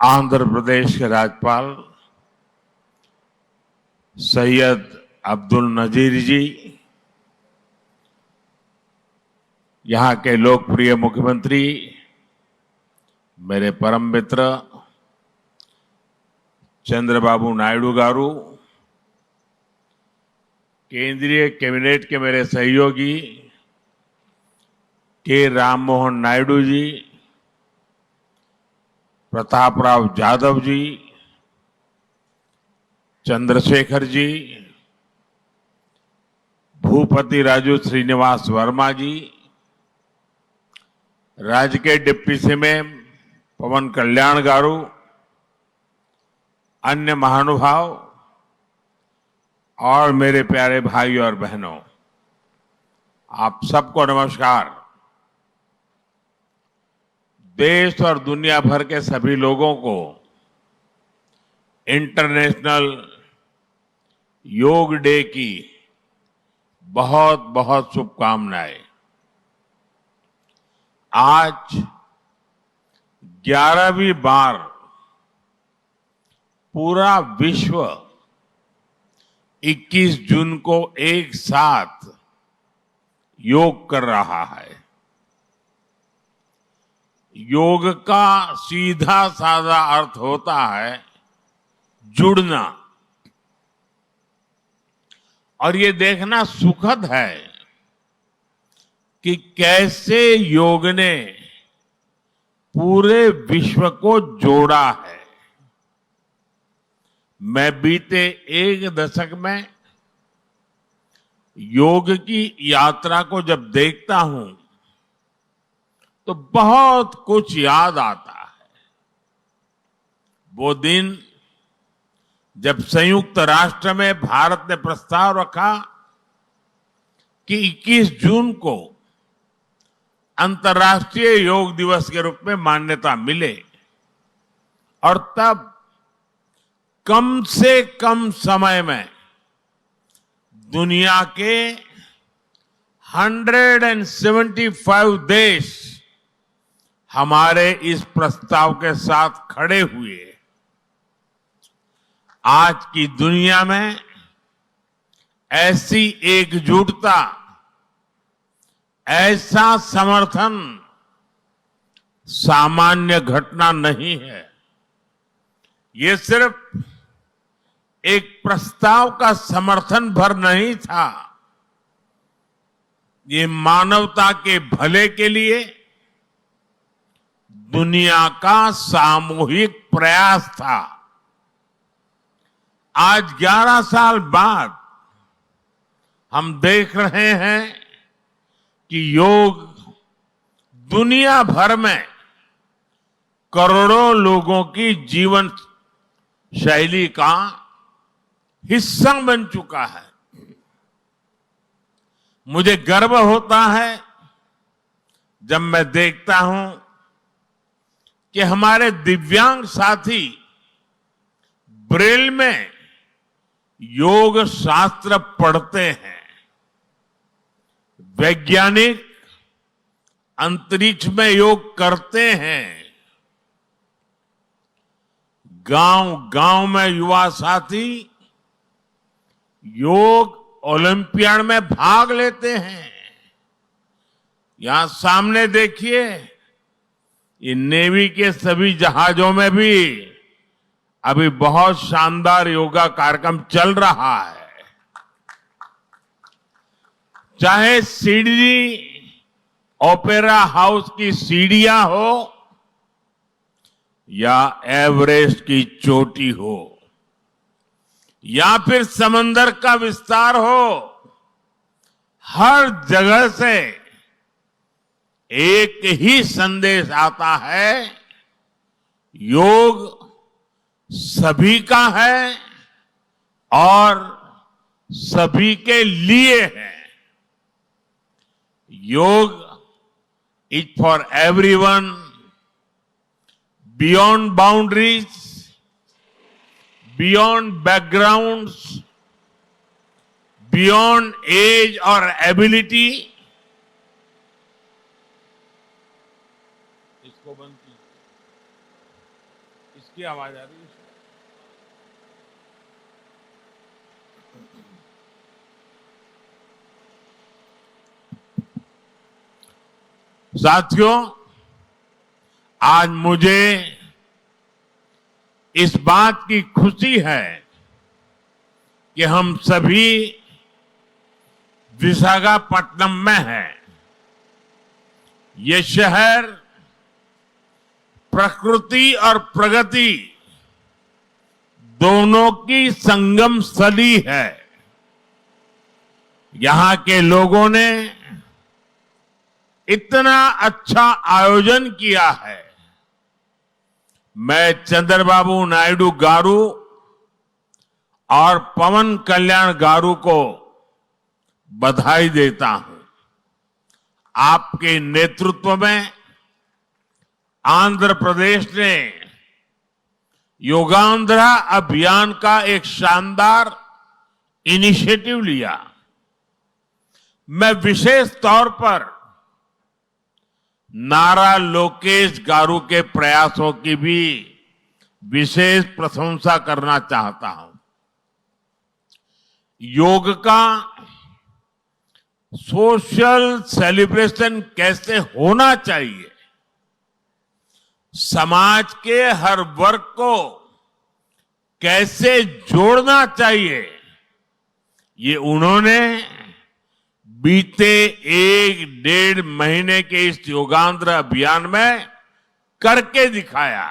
आंध्र प्रदेश के राज्यपाल सैयद अब्दुल नजीर जी, यहाँ के लोकप्रिय मुख्यमंत्री मेरे परम मित्र चंद्रबाबू नायडू गारू, केंद्रीय कैबिनेट के मेरे सहयोगी के राम मोहन नायडू जी, प्रताप राव जाधव जी, चंद्रशेखर जी, भूपति राजू श्रीनिवास वर्मा जी, राज्य के डिप्टी सीएम पवन कल्याण गारू, अन्य महानुभाव और मेरे प्यारे भाई और बहनों, आप सबको नमस्कार। देश और दुनिया भर के सभी लोगों को इंटरनेशनल योग डे की बहुत बहुत शुभकामनाएं। आज 11वीं बार पूरा विश्व 21 जून को एक साथ योग कर रहा है। योग का सीधा साधा अर्थ होता है जुड़ना, और ये देखना सुखद है कि कैसे योग ने पूरे विश्व को जोड़ा है। मैं बीते एक दशक में योग की यात्रा को जब देखता हूं तो बहुत कुछ याद आता है। वो दिन जब संयुक्त राष्ट्र में भारत ने प्रस्ताव रखा कि 21 जून को अंतर्राष्ट्रीय योग दिवस के रूप में मान्यता मिले, और तब कम से कम समय में दुनिया के 175 देश हमारे इस प्रस्ताव के साथ खड़े हुए। आज की दुनिया में ऐसी एकजुटता, ऐसा समर्थन सामान्य घटना नहीं है। ये सिर्फ एक प्रस्ताव का समर्थन भर नहीं था, ये मानवता के भले के लिए दुनिया का सामूहिक प्रयास था। आज 11 साल बाद हम देख रहे हैं कि योग दुनिया भर में करोड़ों लोगों की जीवन शैली का हिस्सा बन चुका है। मुझे गर्व होता है जब मैं देखता हूं कि हमारे दिव्यांग साथी ब्रेल में योग शास्त्र पढ़ते हैं, वैज्ञानिक अंतरिक्ष में योग करते हैं, गांव-गांव में युवा साथी योग ओलंपियाड में भाग लेते हैं। यहां सामने देखिए, ये नेवी के सभी जहाजों में भी अभी बहुत शानदार योगा कार्यक्रम चल रहा है। चाहे सिडनी ओपेरा हाउस की सीढ़ियां हो या एवरेस्ट की चोटी हो या फिर समंदर का विस्तार हो, हर जगह से एक ही संदेश आता है, योग सभी का है और सभी के लिए है। Yoga is for everyone, beyond boundaries, beyond backgrounds, beyond age और एबिलिटी। इसको बंद कीजिए, इसकी आवाज आ रही है? साथियों, आज मुझे इस बात की खुशी है कि हम सभी विशाखापट्टनम में हैं। ये शहर प्रकृति और प्रगति दोनों की संगम स्थली है। यहां के लोगों ने इतना अच्छा आयोजन किया है। मैं चंद्रबाबू नायडू गारू और पवन कल्याण गारू को बधाई देता हूं। आपके नेतृत्व में आंध्र प्रदेश ने योगांध्रा अभियान का एक शानदार इनिशिएटिव लिया। मैं विशेष तौर पर नारा लोकेश गारू के प्रयासों की भी विशेष प्रशंसा करना चाहता हूं। योग का सोशल सेलिब्रेशन कैसे होना चाहिए, समाज के हर वर्ग को कैसे जोड़ना चाहिए, ये उन्होंने बीते 1-1.5 महीने के इस योगांध्र अभियान में करके दिखाया।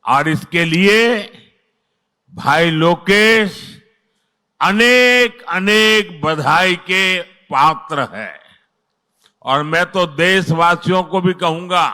और इसके लिए भाई लोकेश अनेक अनेक बधाई के पात्र है। और मैं तो देशवासियों को भी कहूंगा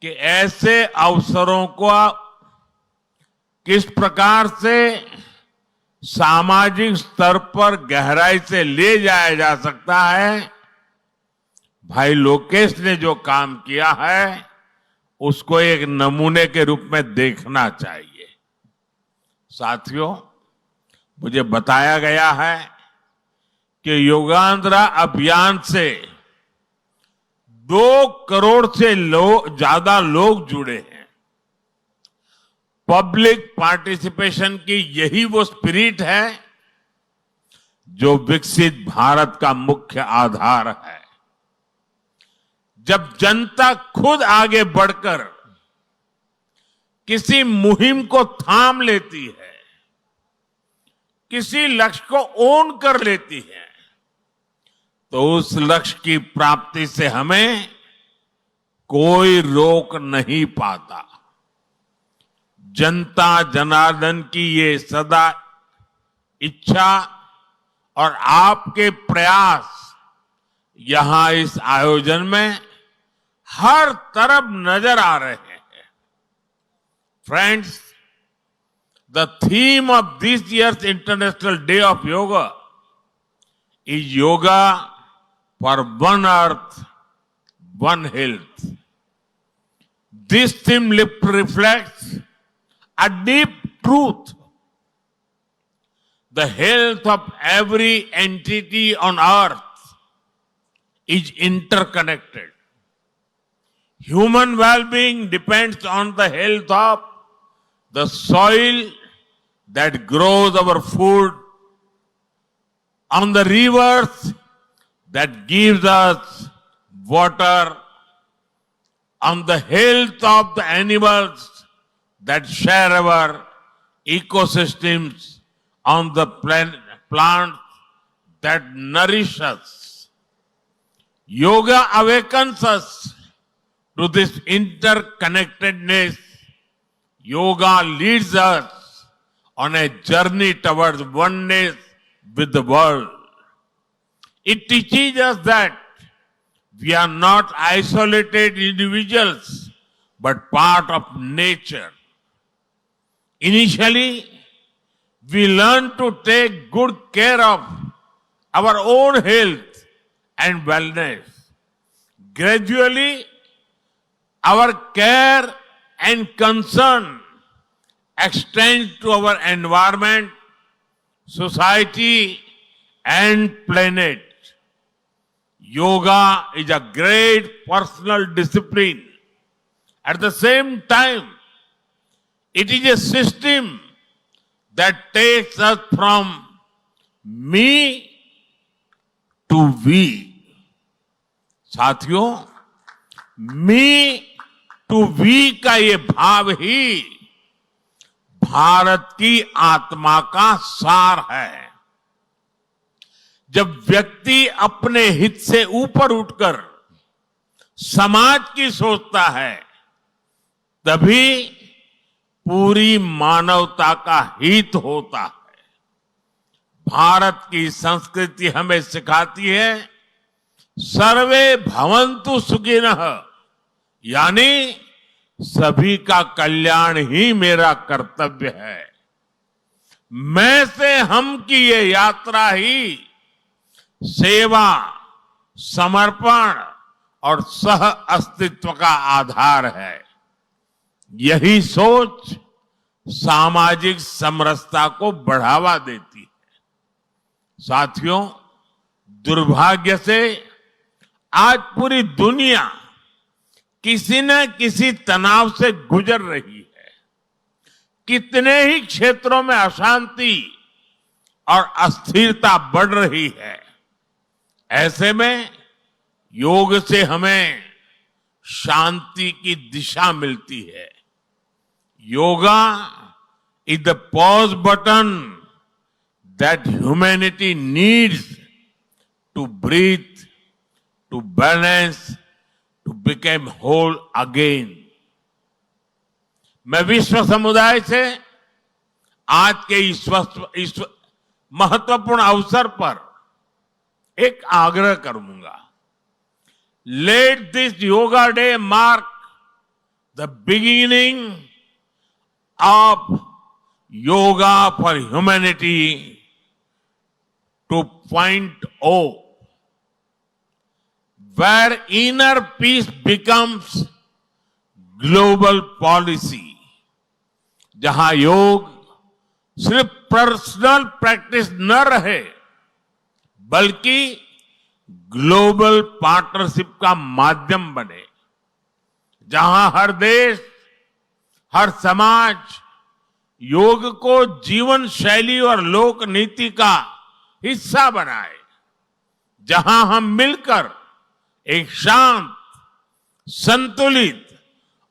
कि ऐसे अवसरों को किस प्रकार से सामाजिक स्तर पर गहराई से ले जाया जा सकता है, भाई लोकेश ने जो काम किया है उसको एक नमूने के रूप में देखना चाहिए। साथियों, मुझे बताया गया है कि योगांध्रा अभियान से 2 करोड़ से ज्यादा लोग जुड़े हैं। पब्लिक पार्टिसिपेशन की यही वो स्पिरिट है जो विकसित भारत का मुख्य आधार है। जब जनता खुद आगे बढ़कर किसी मुहिम को थाम लेती है, किसी लक्ष्य को ओन कर लेती है, तो उस लक्ष्य की प्राप्ति से हमें कोई रोक नहीं पाता। जनता जनार्दन की ये सदा इच्छा और आपके प्रयास यहां इस आयोजन में हर तरफ नजर आ रहे हैं। Friends, the theme of this year's International Day of Yoga is Yoga for One Earth, One Health. This theme reflects a deep truth. The health of every entity on earth is interconnected. Human well-being depends on the health of the soil that grows our food, on the rivers that gives us water, on the health of the animals that share our ecosystems, on the plants that nourish us. Yoga awakens us to this interconnectedness. Yoga leads us on a journey towards oneness with the world. It teaches us that we are not isolated individuals, but part of nature. Initially, we learn to take good care of our own health and wellness. Gradually, our care and concern extends to our environment, society, and planet. Yoga is a great personal discipline. At the same time, It is a system that takes us from me to we. साथियों, मी to we का ये भाव ही भारत की आत्मा का सार है। जब व्यक्ति अपने हित से ऊपर उठकर समाज की सोचता है, तभी पूरी मानवता का हित होता है। भारत की संस्कृति हमें सिखाती है सर्वे भवन्तु सुखिनः, यानी सभी का कल्याण ही मेरा कर्तव्य है। मैं से हम की ये यात्रा ही सेवा, समर्पण और सह अस्तित्व का आधार है। यही सोच सामाजिक समरसता को बढ़ावा देती है। साथियों, दुर्भाग्य से आज पूरी दुनिया किसी न किसी तनाव से गुजर रही है। कितने ही क्षेत्रों में अशांति और अस्थिरता बढ़ रही है। ऐसे में योग से हमें शांति की दिशा मिलती है। Yoga is the pause button that humanity needs to breathe, to balance, to become whole again. मैं विश्व समुदाय से आज के इस महत्वपूर्ण अवसर पर एक आग्रह करूंगा। Let this yoga day mark the beginning of yoga for humanity 2.0. where inner peace becomes global policy, जहां योग सिर्फ पर्सनल प्रैक्टिस न रहे, बल्कि ग्लोबल पार्टनरशिप का माध्यम बने, जहां हर देश, हर समाज योग को जीवन शैली और लोक नीति का हिस्सा बनाए, जहां हम मिलकर एक शांत, संतुलित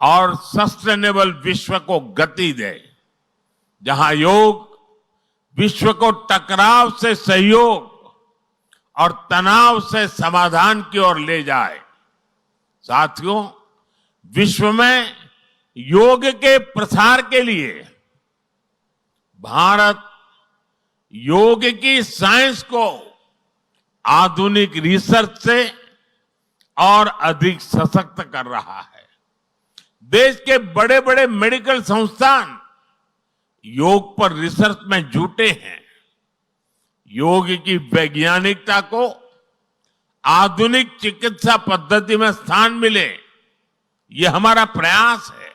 और सस्टेनेबल विश्व को गति दे, जहां योग विश्व को टकराव से सहयोग और तनाव से समाधान की ओर ले जाए। साथियों, विश्व में योग के प्रसार के लिए भारत योग की साइंस को आधुनिक रिसर्च से और अधिक सशक्त कर रहा है। देश के बड़े बड़े मेडिकल संस्थान योग पर रिसर्च में जुटे हैं। योग की वैज्ञानिकता को आधुनिक चिकित्सा पद्धति में स्थान मिले, ये हमारा प्रयास है।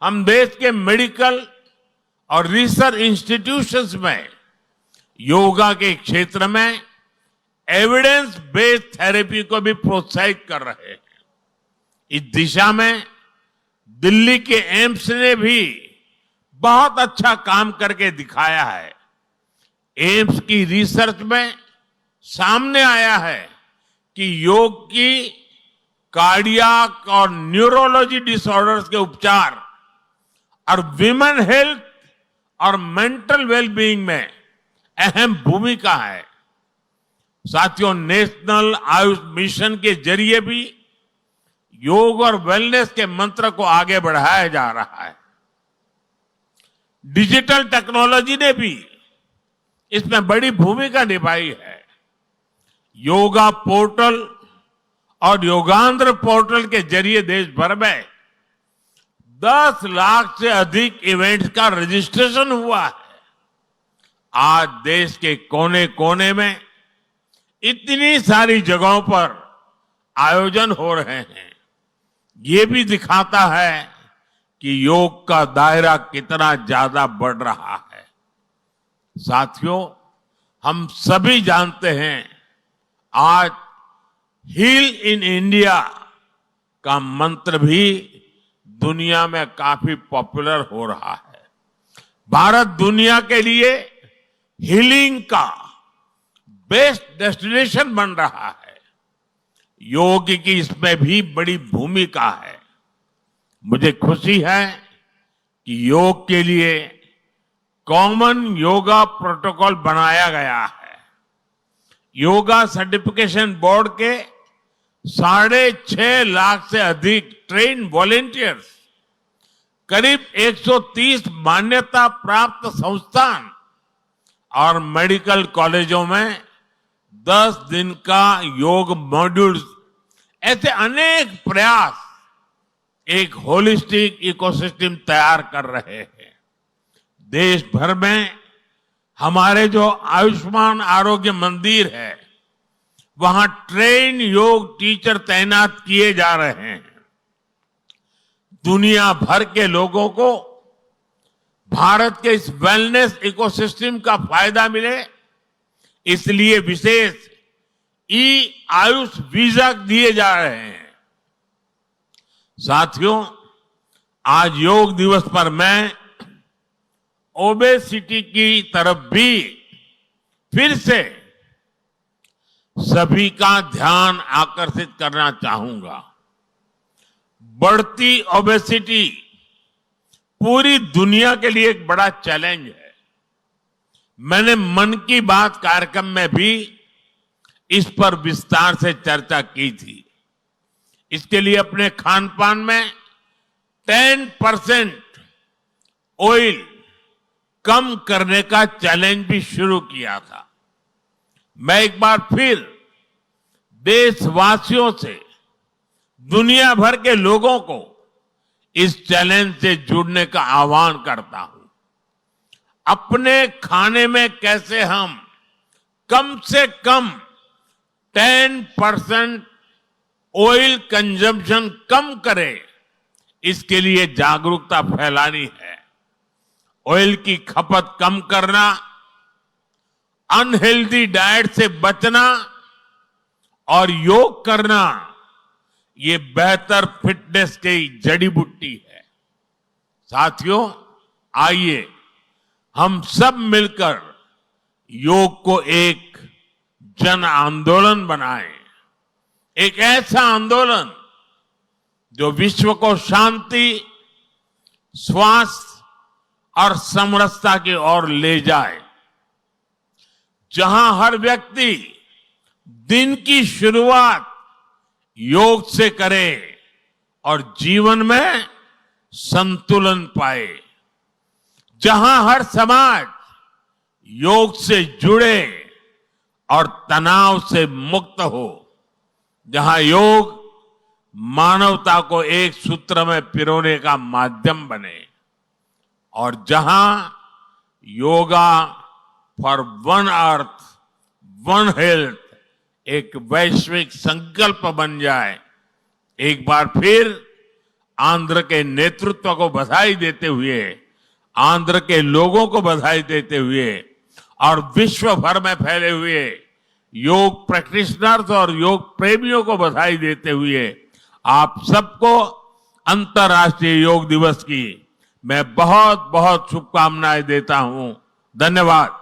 हम देश के मेडिकल और रिसर्च इंस्टीट्यूशंस में योगा के क्षेत्र में एविडेंस बेस्ड थेरेपी को भी प्रोत्साहित कर रहे हैं। इस दिशा में दिल्ली के एम्स ने भी बहुत अच्छा काम करके दिखाया है। एम्स की रिसर्च में सामने आया है कि योग की कार्डियक और न्यूरोलॉजी डिसऑर्डर्स के उपचार और विमेन हेल्थ और मेंटल वेलबीइंग में अहम भूमिका है। साथियों, नेशनल आयुष मिशन के जरिए भी योग और वेलनेस के मंत्र को आगे बढ़ाया जा रहा है। डिजिटल टेक्नोलॉजी ने भी इसमें बड़ी भूमिका निभाई है। योगा पोर्टल और योगांध्र पोर्टल के जरिए देश भर में 10 लाख से अधिक इवेंट्स का रजिस्ट्रेशन हुआ है। आज देश के कोने कोने में इतनी सारी जगहों पर आयोजन हो रहे हैं। ये भी दिखाता है कि योग का दायरा कितना ज्यादा बढ़ रहा है। साथियों, हम सभी जानते हैं आज हील इन इंडिया का मंत्र भी दुनिया में काफी पॉपुलर हो रहा है। भारत दुनिया के लिए हीलिंग का बेस्ट डेस्टिनेशन बन रहा है। योग की इसमें भी बड़ी भूमिका है। मुझे खुशी है कि योग के लिए कॉमन योगा प्रोटोकॉल बनाया गया है। योगा सर्टिफिकेशन बोर्ड के 6.5 लाख से अधिक ट्रेन वॉलेंटियर्स, करीब 130 मान्यता प्राप्त संस्थान और मेडिकल कॉलेजों में 10 दिन का योग मॉड्यूल्स, ऐसे अनेक प्रयास एक होलिस्टिक इकोसिस्टम तैयार कर रहे हैं। देश भर में हमारे जो आयुष्मान आरोग्य मंदिर है, वहां ट्रेन योग टीचर तैनात किए जा रहे हैं। दुनिया भर के लोगों को भारत के इस वेलनेस इकोसिस्टम का फायदा मिले, इसलिए विशेष ई आयुष वीजा दिए जा रहे हैं। साथियों, आज योग दिवस पर मैं ओबेसिटी की तरफ भी फिर से सभी का ध्यान आकर्षित करना चाहूंगा। बढ़ती ओबेसिटी पूरी दुनिया के लिए एक बड़ा चैलेंज है। मैंने मन की बात कार्यक्रम में भी इस पर विस्तार से चर्चा की थी। इसके लिए अपने खान पान में 10% ऑयल कम करने का चैलेंज भी शुरू किया था। मैं एक बार फिर देशवासियों से, दुनिया भर के लोगों को इस चैलेंज से जुड़ने का आह्वान करता हूं। अपने खाने में कैसे हम कम से कम 10% ऑयल कंजम्पशन कम करें, इसके लिए जागरूकता फैलानी है। ऑयल की खपत कम करना, अनहेल्दी डाइट से बचना और योग करना, ये बेहतर फिटनेस की जड़ी बूटी है। साथियों, आइए हम सब मिलकर योग को एक जन आंदोलन बनाएं। एक ऐसा आंदोलन जो विश्व को शांति, स्वास्थ्य और समरसता की ओर ले जाए। जहां हर व्यक्ति दिन की शुरुआत योग से करे और जीवन में संतुलन पाए। जहां हर समाज योग से जुड़े और तनाव से मुक्त हो। जहां योग मानवता को एक सूत्र में पिरोने का माध्यम बने और जहां yoga for one earth one health एक वैश्विक संकल्प बन जाए। एक बार फिर आंध्र के नेतृत्व को बधाई देते हुए, आंध्र के लोगों को बधाई देते हुए और विश्व भर में फैले हुए योग प्रैक्टिशनर्स और योग प्रेमियों को बधाई देते हुए आप सबको अंतर्राष्ट्रीय योग दिवस की मैं बहुत बहुत शुभकामनाएं देता हूं। धन्यवाद।